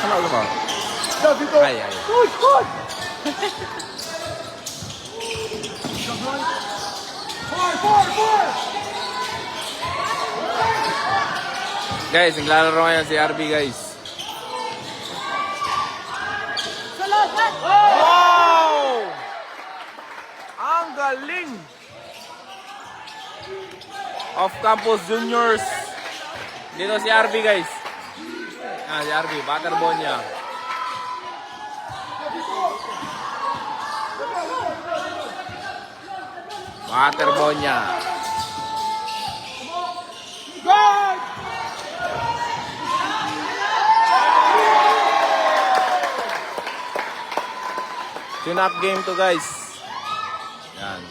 Ano ba? Ay, ay. Guys, naglalaro ngayon si RB, guys. Wow! Ang galing! Off-campus juniors. Dito si RB, guys. Si RB, Butterball niya. Butterball niya. Tune up game to, guys. Yan.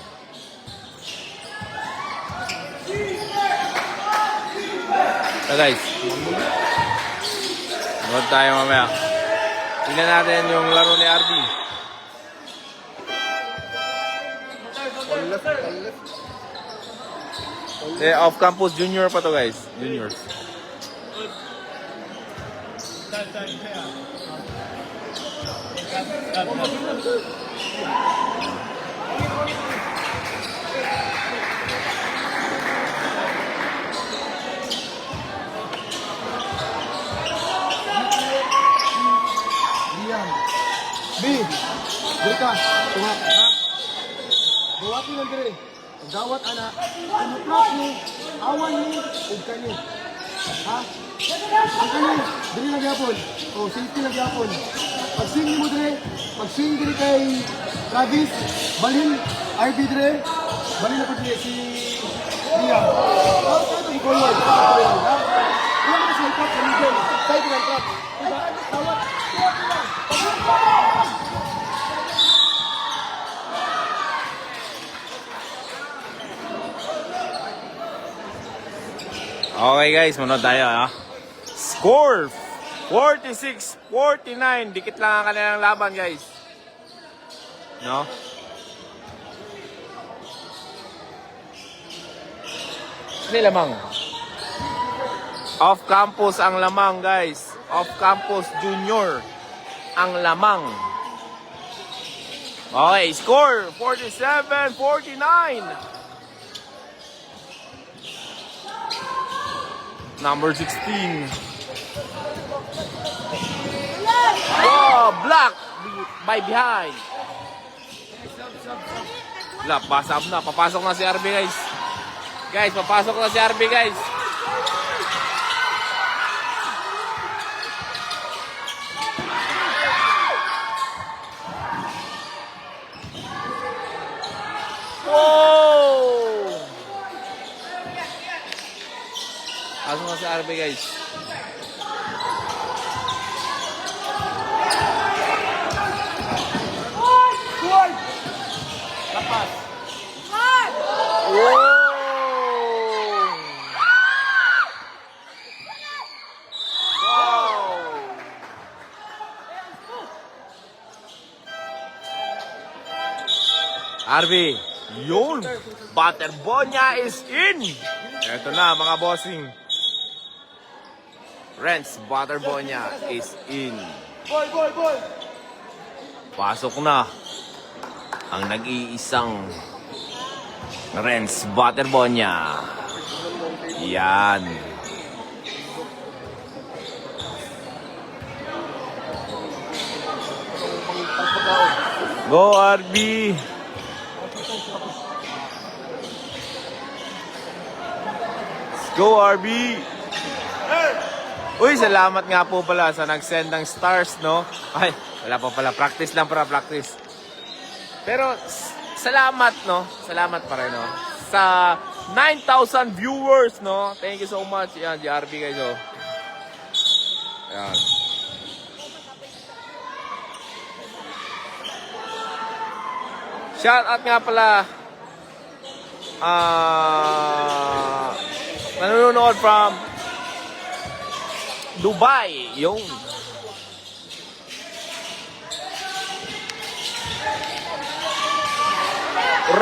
So guys, good tayo mamaya. Tingnan natin yung laro ni RB. Off-campus junior pa to, guys. Juniors. B, dito, tumak, ha? Buwati lang dire. Gawat anak, tumuplak ni, awan ni, ug kanyo. Ha? Ang kanyo, dili lang yapon. O, safety lang yapon. Pag-swing mo dire, pag-swing dire kay Travis, balhin, RB dire, balhin na po dire si Liam. Ito, i-forward, ha? Ilang na sa ikot sa middle, side lang trap. Diba? Tawat, lang. Okay, guys, manood tayo, ha? Score 46-49. Dikit lang ang kanilang laban, guys. No? Hindi lamang. Off-campus ang lamang, guys. Off-campus junior ang lamang. Okay, score 47-49. Number 16. Oh, block by behind. Pass up na. Papasok na si RB, guys. Guys, papasok na si RB, guys. Wow! Pasok na si RB, guys. Lapas. Wow! RB, yun! Butterball niya is in! Eto na, mga bossing. Renz Butterball niya is in. Boy! Pasok na ang nag-iisang Renz Butterball niya. Yan. Go, RB! Go, RB! Uy, salamat nga po pala sa nag-send ng stars, no? Ay, wala pa pala. Practice lang para practice. Pero, salamat, no? Salamat pa rin, no? Sa 9,000 viewers, no? Thank you so much. Yan, RB guys, oh. Yan. Shout out nga pala. Nanonood from Dubai, yung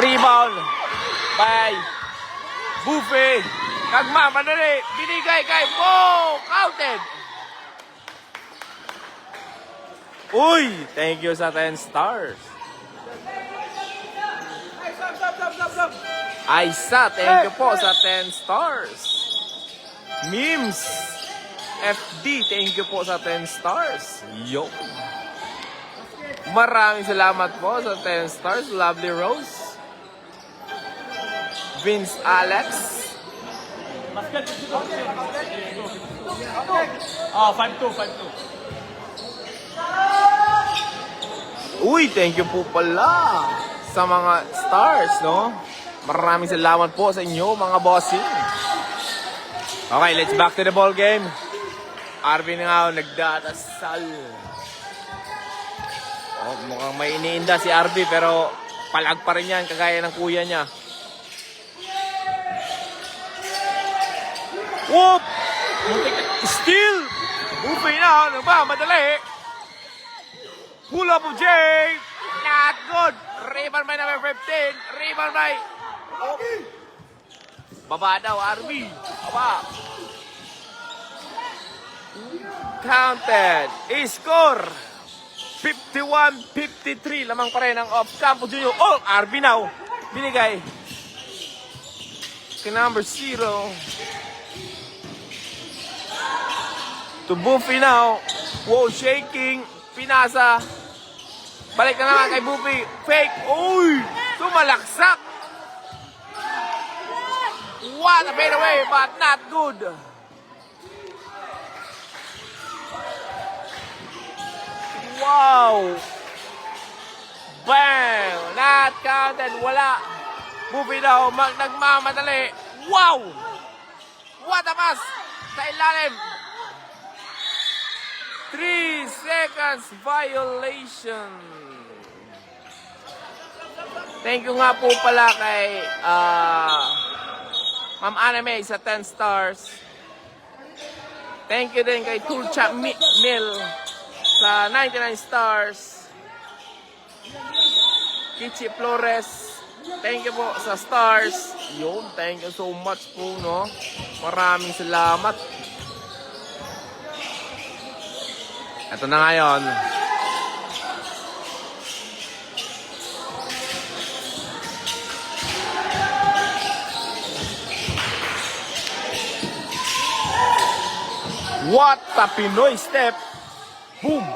rebound by Buffet. Kagma, madali, binigay kay Mo, counted. Uy! Thank you sa 10 stars. Aisa, thank you po sa 10 stars. Memes FD, thank you po sa 10 stars. Yo! Maraming salamat po sa 10 stars. Lovely Rose. Vince Alex. Oh, 5-2, 5-2. Uy, thank you po pala sa mga stars, no? Maraming salamat po sa inyo, mga bossing. Okay, let's back to the ball game. Arvin nga nagdadasal. Oh, mukhang may iniinda si Arvin, pero palag pa rin yan, kagaya ng kuya niya. Whoop! Steal! Buffy na, ano ba? Madali! Pull up of Jay! Not good! Rebound by number 15. Rebound by... Oh. Baba daw, Arby. Baba. Counted. I-score. 51-53. Lamang pa rin ang off-campus junior. Oh, Arby now. Binigay. Kay number 0. To Buffy now. Wow, shaking. Pinasa. Balik na naman kay Buffy. Fake. Uy! Tumalaksak. What a fadeaway, but not good. Wow! Bang! Not counted. Wala. Buffy daw nagmamadali. Wow! What a pass! Sa ilalim. 3 seconds violation. Thank you nga po pala kay Ma'am Anime sa 10 stars. Thank you din kay Tulcha Mil sa 99 stars. Kichi Flores, thank you po sa stars. Yun, thank you so much po, no? Maraming salamat. Ito na ngayon. What a Pinoy step. Boom.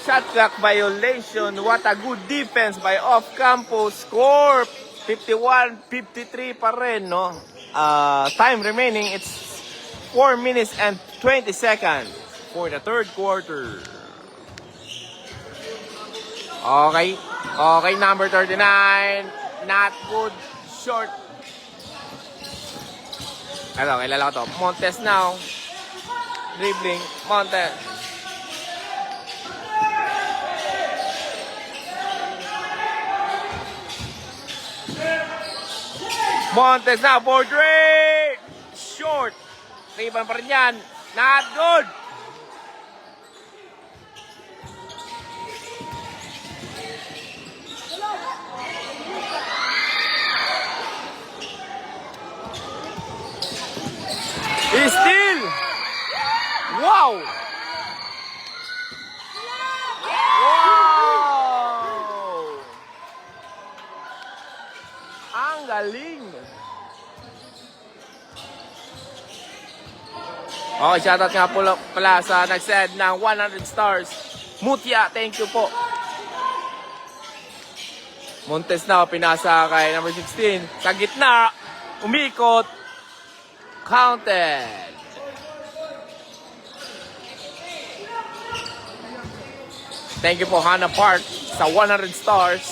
Shot clock violation. What a good defense by off-campus. Score 51-53 pa rin, no? Time remaining, it's 4 minutes and 20 seconds for the third quarter. Okay. Okay, number 39. Not good. Short. Ito, kilala ko to. Montes now. Dribbling. Montes. Montes now for three. Short. Rebound pa rin yan. Not good. Steal! Wow! Wow! Ang galing! Okay, shoutout nga pala sa nag-send ng 100 stars. Mutya, thank you po. Montes na, pinasa kay number 16. Sa gitna, umikot. Counted. Thank you po, Hannah Park, sa 100 stars.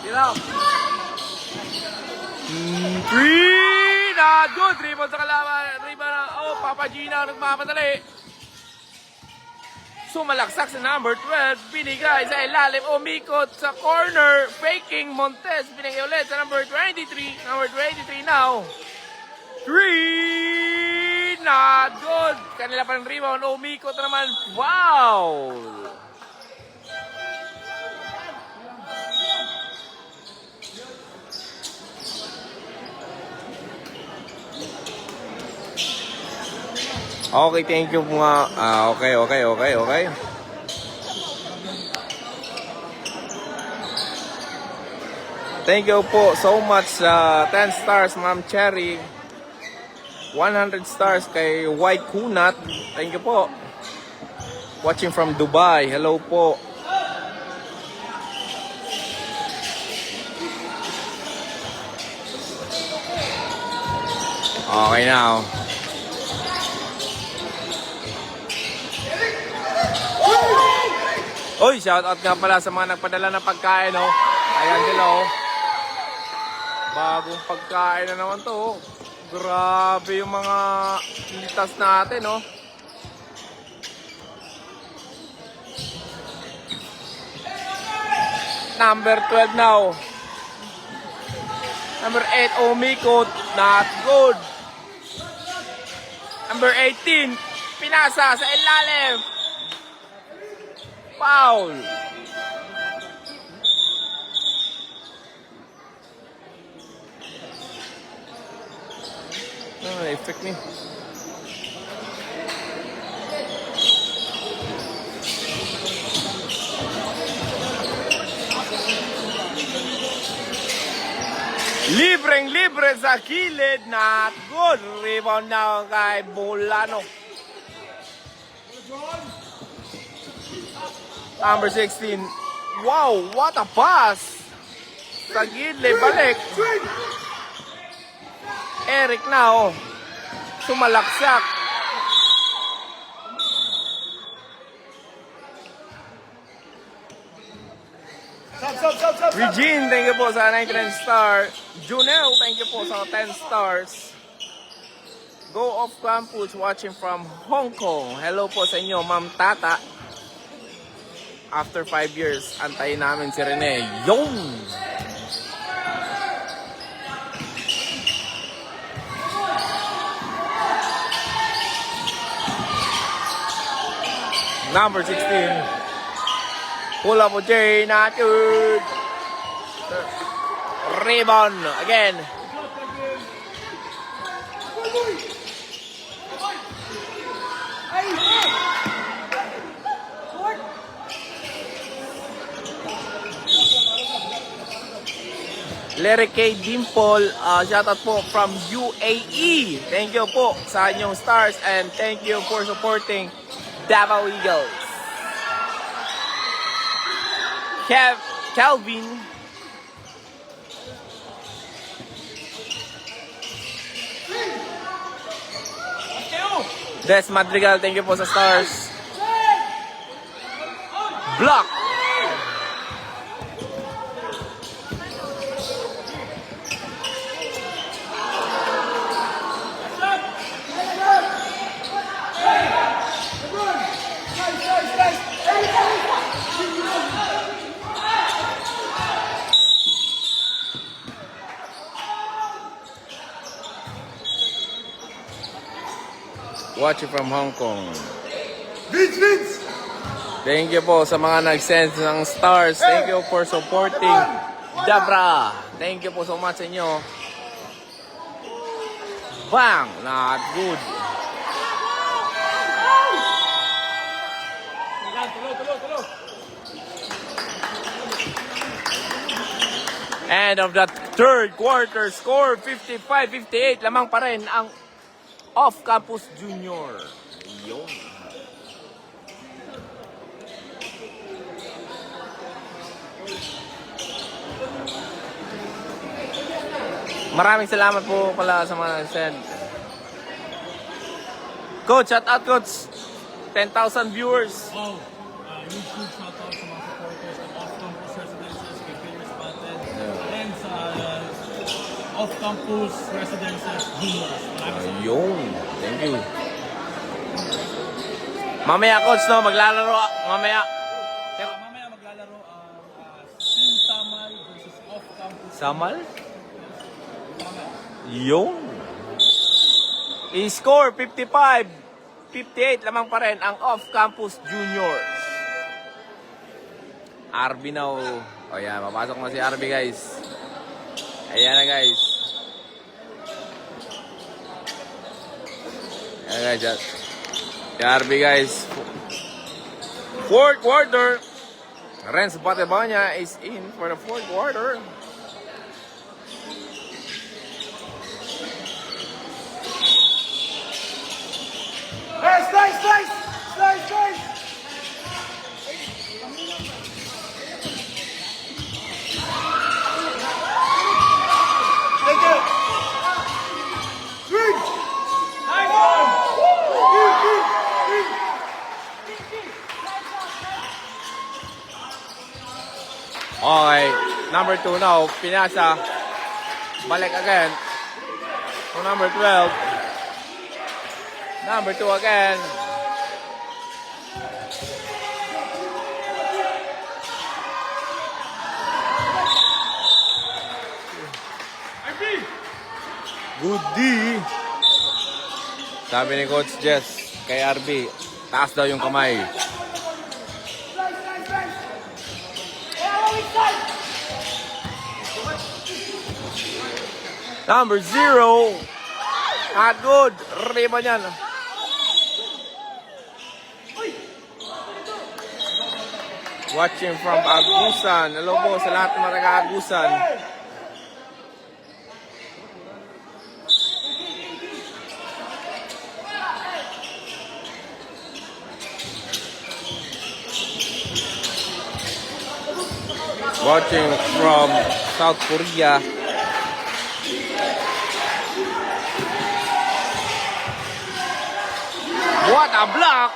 Get out. 3 na good. Rebound sa kalaban. Rebound na. Oh, Papa Gina nagmamadali. Sumalaksak sa number 12. Binigay sa ilalim. Umikot sa corner. Faking Montes. Binigay ulit sa number 23. Number 23 now. 3. Not good. Kanila pa ng rebound. Umikot naman. Wow. Okay, thank you mga... Okay. Thank you po so much sa 10 stars, Ma'am Cherry. 100 stars kay White Kunat. Thank you po. Watching from Dubai. Hello po. Okay now. Oy, shoutout nga pala sa mga nagpadala ng pagkain, oh. Ayan sila, oh. Bagong pagkain na naman to, oh. Grabe yung mga itas natin, oh. Number 12 now. Number 8, Omiko, not good. Number 18, pinasa sa ilalim. Foul. Affect me. Libreng-libre sa kilid. Not good. Rebound na kay Bolano. Number 16. Wow, what a pass. Sa gilid, balik. Eric na, oh. Sumalaksak. Regine, thank you po sa 99 star. Junel, thank you po sa 10 stars. Go off campus watching from Hong Kong. Hello po sa inyo, Ma'am Tata. After 5 years, antayin namin si Rene. Yung! Number 16. Pull up with Jay, not good. Rebound again. Larry K. Dimple, shoutout po from UAE. Thank you po sa inyong stars and thank you for supporting Davao Eagles. Calvin. Des Madrigal, thank you po sa stars. Block. Watching from Hong Kong. Vince! Thank you po sa mga nag-send ng stars. Thank you for supporting Dabra. Thank you po so much sa inyo. Bang! Not good. End of the third quarter. Score 55-58. Lamang pa rin ang Off-Campus Junior. Yun. Maraming salamat po pala sa mga nag-send. Coach, shout out, Coach. 10,000 viewers. Wow. Huge shout out sa mga supporters ng off-campus residences kay Famous Patent and sa off-campus residences juniors. Ayun. Thank you. Mamaya, Coach, no? Maglalaro. Mamaya. Mamaya maglalaro ang Team Samal versus off-campus. Samal? Yun. I-score 55-58 lamang pa rin ang off-campus juniors. RB na o. O yan, mapasok na si RB, guys. Ayan na, guys. Ayan, guys. RB guys. Fourth quarter. Renz Patebanya is in for the fourth quarter. Slice! Take it! Green! Nice one! Green! Okay, number 2 now. Pinasa. Balik again. To number 12. Number 2 again. Good D. Sabi ni Coach Jess kay RB, taas daw yung kamay. Number 0. Not good. Riba niyan. Watching from Agusan. Hello po sa lahat ng mga taga-Agusan. Watching from South Korea. What a block!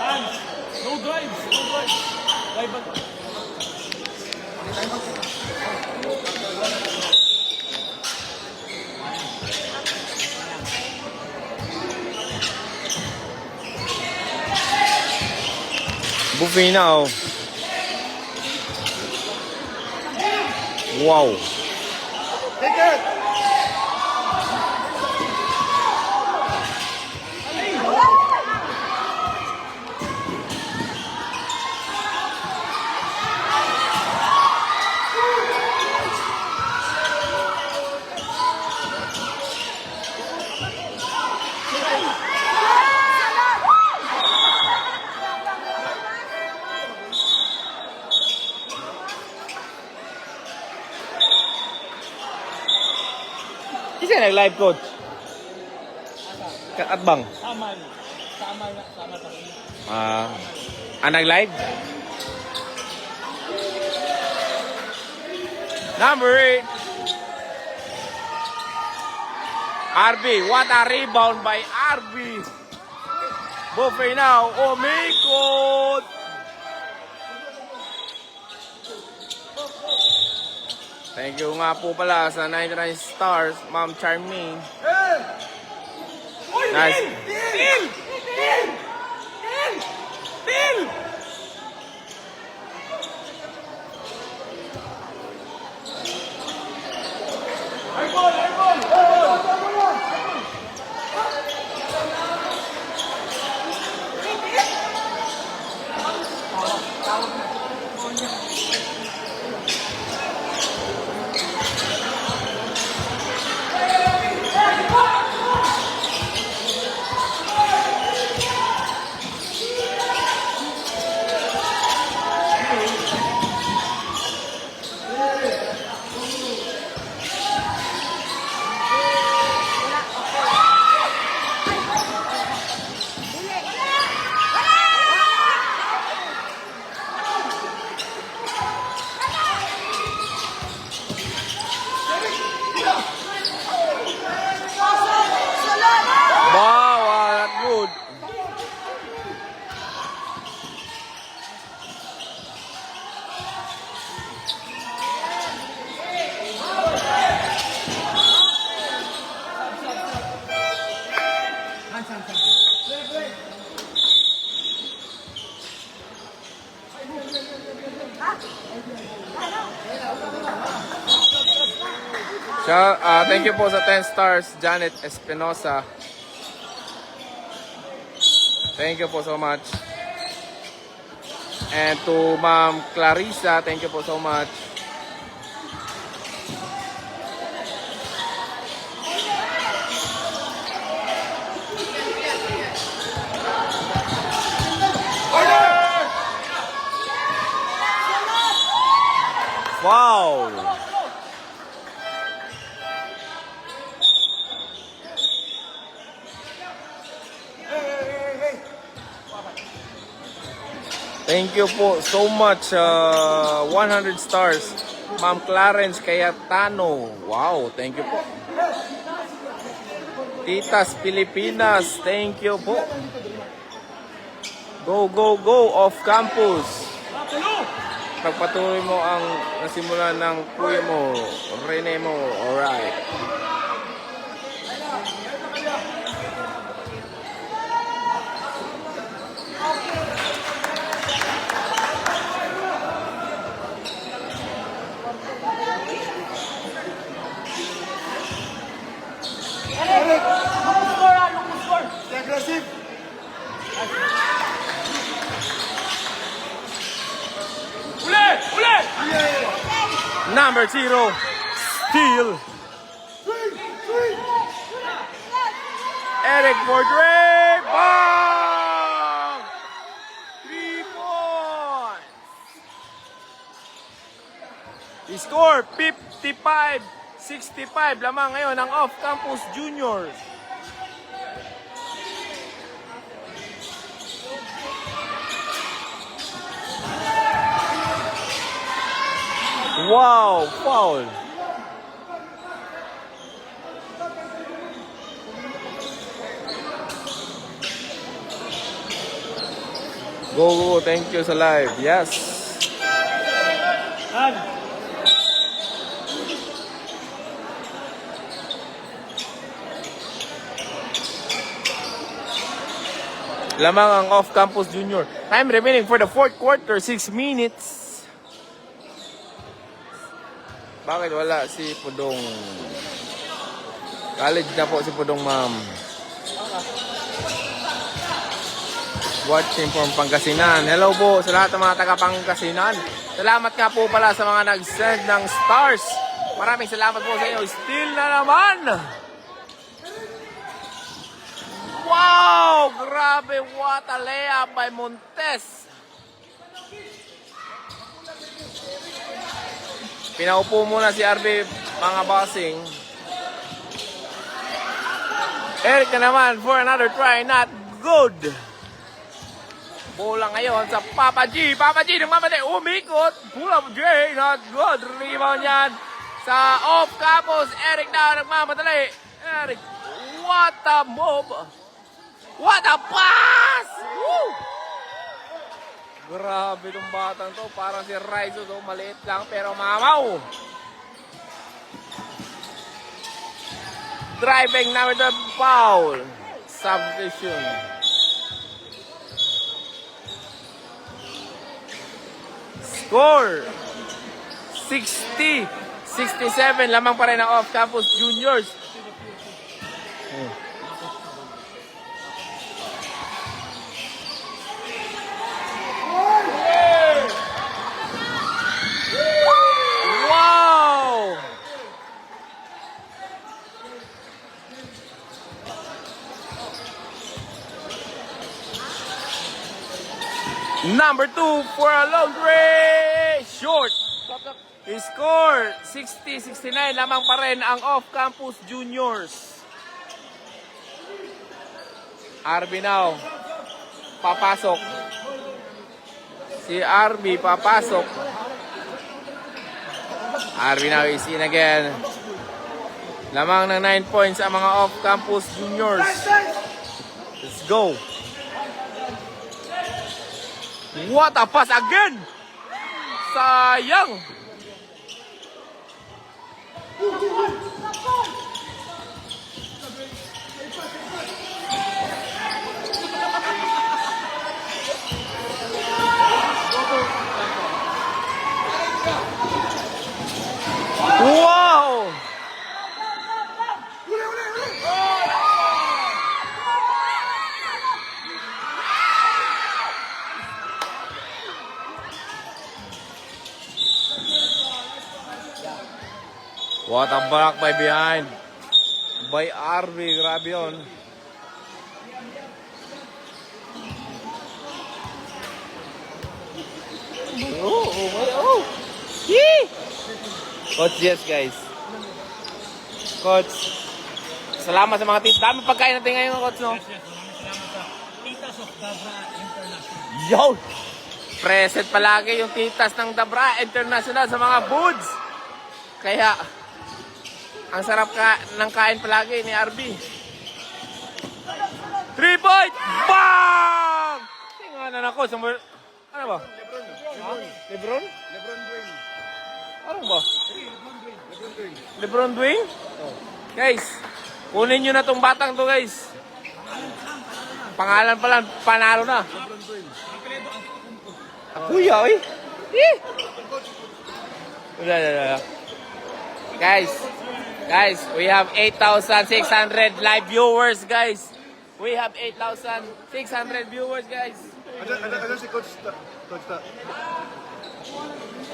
Hands. No drives. Drive back. Buffet now. Wow. Take it! Kasi nag-live coach. Katbang. Sama tayo. Nag-live? Number 8. RB. What a rebound by RB. Buffet now. Oh my God. Thank you nga po pala sa 99 stars, Ma'am Charmaine. Nice. Wow, not good. Thank you po sa 10 stars, Janet Espinosa. Thank you po so much. And to Ma'am Clarissa, thank you po so much. Wow! Thank you po so much. 100 stars. Ma'am Clarence Cayetano. Wow, thank you po. Titas Pilipinas, thank you po. Go, go, go off campus. Pagpatuloy mo ang nasimulan ng kuya mo, Rene mo, alright. Stay aggressive. Number 0, steal. Eric Bordre, bang! 3 points. The score 55-65. Lamang ngayon ang off-campus juniors. Wow, foul. Go, go, thank you sa live. Yes. Lamang ang off-campus junior. Time remaining for the fourth quarter, 6 minutes. Bakit wala si Pudong? College na po si Pudong, ma'am. Watching from Pangasinan. Hello po sa lahat ng mga taga-Pangasinan. Salamat nga po pala sa mga nag-send ng stars. Maraming salamat po sa inyo. Still na naman! Wow! Grabe! What a layup by Montes! Pinaupo muna si RB, mga bossing. Eric na naman for another try. Not good. Bola ngayon sa Papa G. Papa G nagmamatay. Umikot. Pull up J. Not good. Rebound yan sa off-campus. Eric na nagmamatay. Eric, what a move. What a pass. Woo! Grabe itong batang to. Parang si Raizo to. Maliit lang pero mamaw. Driving now with the foul. Substitution. Score. 60-67. Lamang pa rin ang off-campus juniors. Wow! Number 2 for a long range. Short. He scored 60-69. Lamang pa rin ang off-campus juniors. RB now. Papasok. Si RB papasok. RB now is in again. Lamang ng 9 points ang mga off-campus juniors. Let's go. What a pass again! Sayang! Wow! What a block by behind. By RB. Grabe yun. Oh. Yee! Coach, yes guys. Coach, salamat sa mga tips. Dami pagkain natin ngayon, Coach, no? Yes, maraming salamat sa Titas of Dabra International. Yo! Present palagi yung titas ng Dabra International sa mga foods. Kaya, ang sarap ng kain palagi ni RB. 3-point! Bang! Tingnan ako. Ano ba? Lebron? Lebron Dwayne. Ano ba? Lebron Dwayne. Lebron Dwayne? Guys, kunin nyo na tong batang to, guys. Pangalan pa lang, panalo na. Lebron Dwayne. Kuya, oy. Eh. Wala. Guys, we have 8,600 live viewers, guys. We have 8,600 viewers, guys. Ano si Coach Ta? Coach Ta.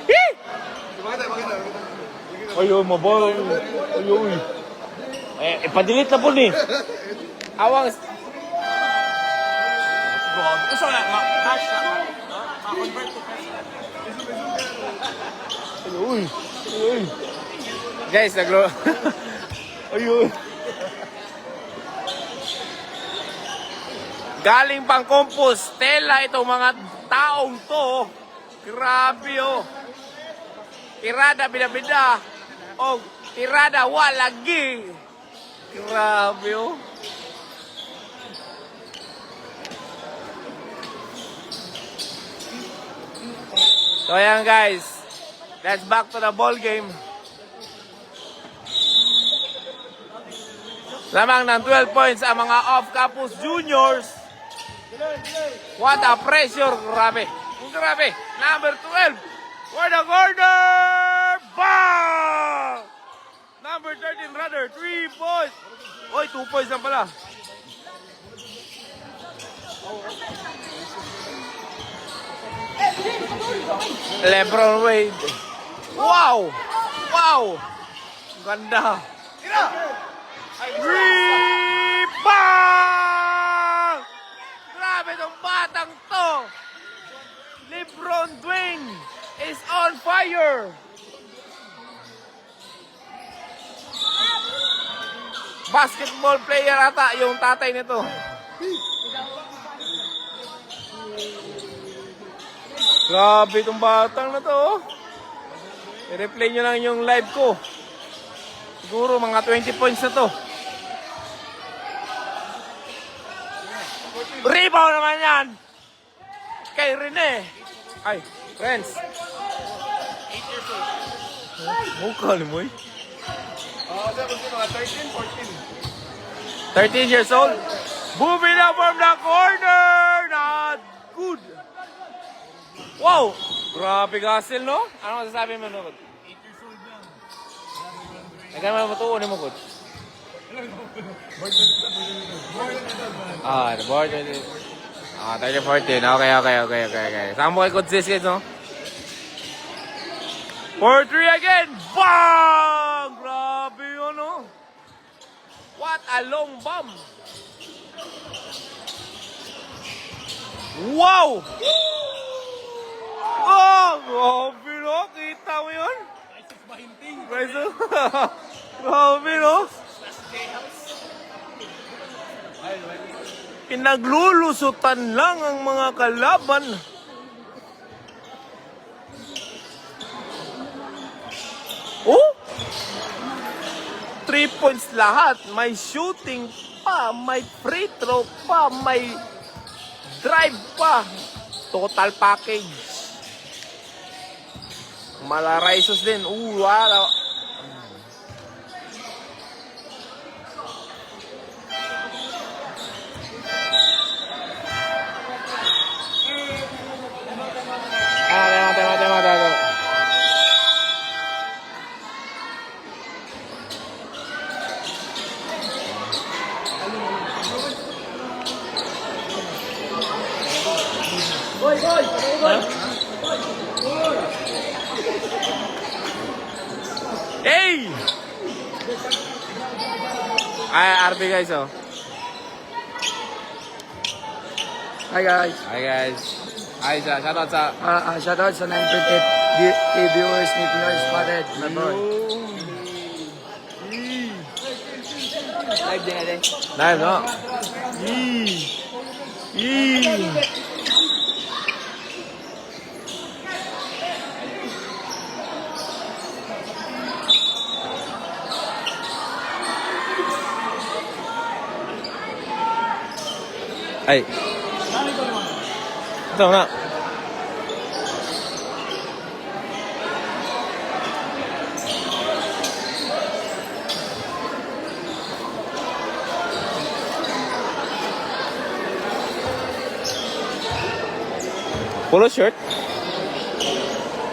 Eh. Makita. Ayo, mabal. Ayo, uy. Ipadelete na po ni. Awang. Gusto na, cash na. Ma-convert to cash. Uy. Guys, naglo. Ayun. Galing pang Compostela itong mga taong to. Grabe oh. Tirada bida-bida. O tirada walagi. Grabe oh. So ayan guys. Let's back to the ball game. Lamang ng 12 points ang mga off-campus juniors. What a pressure. Grabe. Number 12. For the corner. Bang! Number 13 rather. 3 points. Oy, 2 points lang pala. Lebron Wade. Wow! Ganda. Rebound! Grabe tong batang to. Lebron Dwayne is on fire. Basketball player ata yung tatay nito. Grabe tong batang na to. Oh. I-replay nyo lang yung live ko. Siguro mga 20 points na to. Rebound naman yan. Kay Rene. Ay, friends. 8 years old. Mukha ni mo eh. Sabi ko mga 13, 13 years old. Moving up from the corner. Not good. Wow. Grabe Gasel, no? Ano masasabi mo, no? 8 years old yan. Nagkama mo matuon mo, good. The board. 30-14. Okay. Saan mo kay Coach Zizkid, no? 4-3 again. Bang! Grabe yun, no? What a long bomb. Wow! Oh! Grabe, no? Kita mo yun? Price Grabe, no? Pinaglulusutan lang ang mga kalaban. Oh! 3 points lahat. May shooting pa, may free throw pa, may drive pa. Total package. Malaraisos din. Wala. Tema. Hey! Ay, RB guys, oh. Hi guys. Hi guys. Hi, shoutout sa... Shoutout sa 9.8 viewers ni Pinoy Spotted. My boy. Live din natin. Live, no? Ay. Ito na. Polo shirt?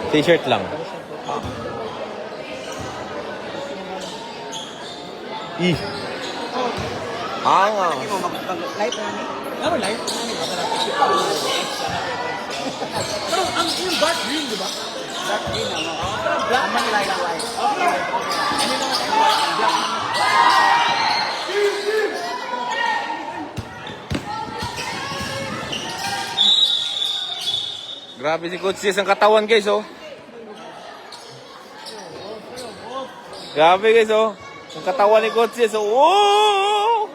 T-shirt lang. Ih. Angas. Ano live? Pero ang yung dark green, di ba? Dark green, ano? Black man light. Grabe si Coach Jess ang katawan guys, oh. Grabe guys, oh. Ang katawan ni Coach Jess, oh. Oh!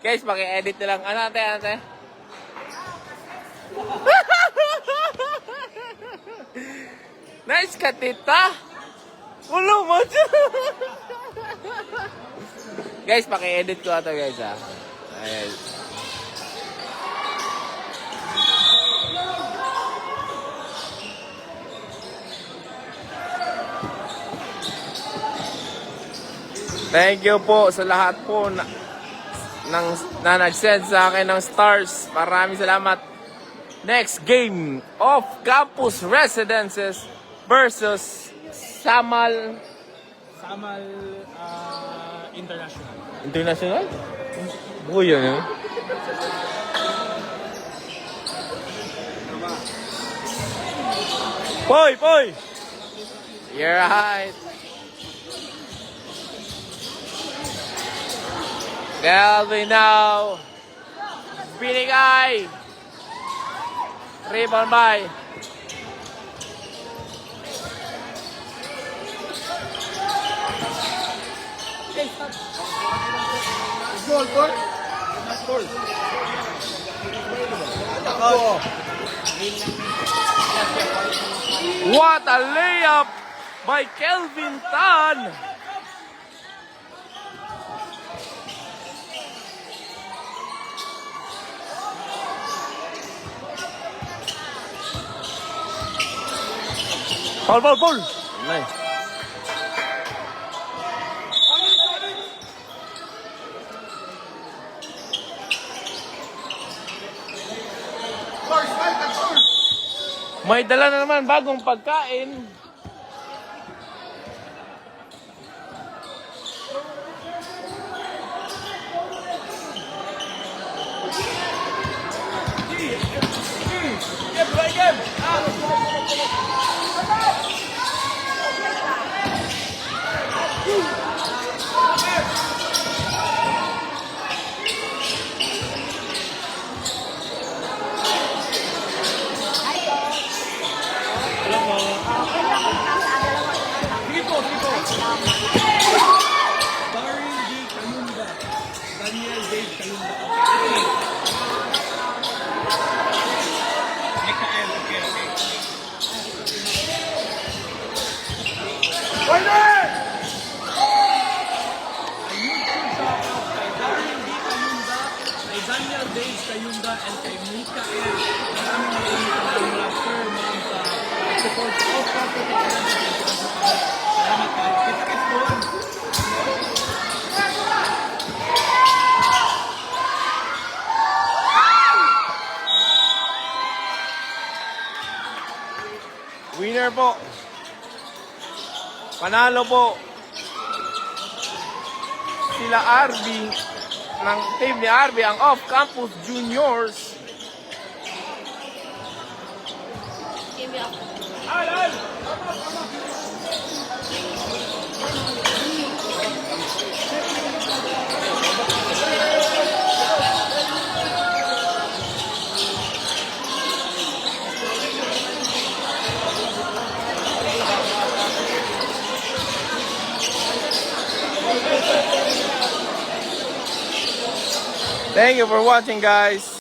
Guys, paki-edit na lang. Ano, ate? Nice ka, tita. Wala mo. Guys, paki-edit ko ito, guys, ha. Ayan. Thank you po sa lahat po na nag-send sa akin ng stars. Maraming salamat. Next game of Campus Residences versus Samal International. International? Buhay yan, eh. Poy! You're right. Kelvin now. Binigay. Rebound by. Goal, goal. Goal. What a layup by Kelvin Tan. Foul. Nice. May dala na naman bagong pagkain. Daniel Dave Kalunda. Mikael, okay. Daniel Dave Kayunda and kay Mikael. Maraming mula per month support of salamat kayo. Kita-kits po. Winner po. Panalo po. Sila RB ng team ni RB ang off-campus juniors. Give me up. Thank you for watching, guys.